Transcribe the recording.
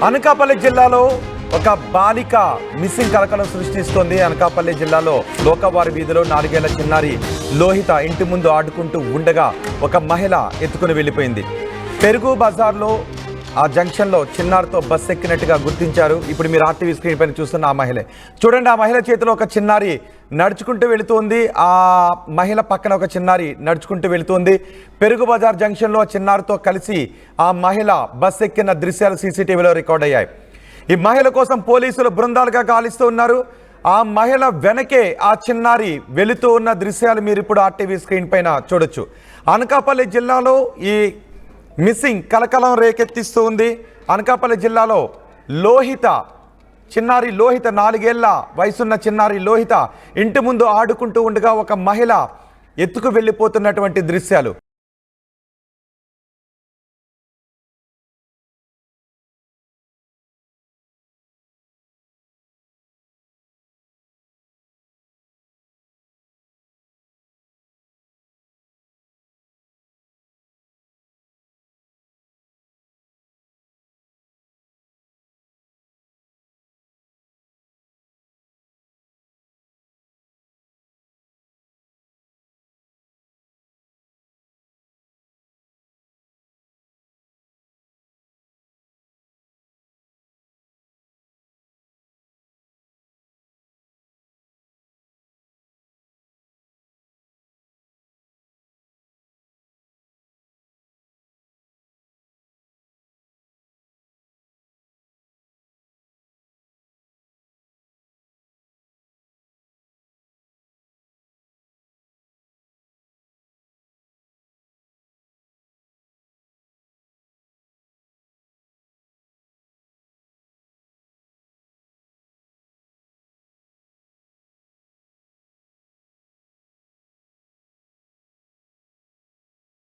అనకాపల్లి జిల్లాలో ఒక బాలిక మిస్సింగ్ కలకలం సృష్టిస్తోంది. అనకాపల్లి జిల్లాలో లోకవారి వీధిలో 4 ఏళ్ల చిన్నారి లోహిత ఇంటి ముందు ఆడుకుంటూ ఉండగా ఒక మహిళ ఎత్తుకుని వెళ్ళిపోయింది. పెరుగు బజార్లో ఆ జంక్షన్లో చిన్నారితో బస్ ఎక్కినట్టుగా గుర్తించారు. ఇప్పుడు మీరు ఆర్టీవీ స్క్రీన్ పైన చూస్తున్న ఆ మహిళ చూడండి. ఆ మహిళ చేతిలో ఒక చిన్నారి నడుచుకుంటూ వెళుతోంది. ఆ మహిళ పక్కన ఒక చిన్నారి నడుచుకుంటూ వెళుతోంది. పెరుగు బజార్ జంక్షన్లో చిన్నారితో కలిసి ఆ మహిళ బస్ ఎక్కిన దృశ్యాలు సీసీటీవీలో రికార్డ్ అయ్యాయి. ఈ మహిళ కోసం పోలీసులు బృందాలుగా గాలిస్తూ ఉన్నారు. ఆ మహిళ వెనకే ఆ చిన్నారి వెళుతూ ఉన్న దృశ్యాలు మీరు ఇప్పుడు ఆర్టీవీ స్క్రీన్ పైన చూడొచ్చు. అనకాపల్లి జిల్లాలో ఈ మిస్సింగ్ కలకలం రేకెత్తిస్తూ ఉంది. అనకాపల్లి జిల్లాలో చిన్నారి లోహిత 4 ఏళ్ల వయసున్న చిన్నారి లోహిత ఇంటి ముందు ఆడుకుంటూ ఉండగా ఒక మహిళ ఎత్తుకు వెళ్ళిపోతున్నటువంటి దృశ్యాలు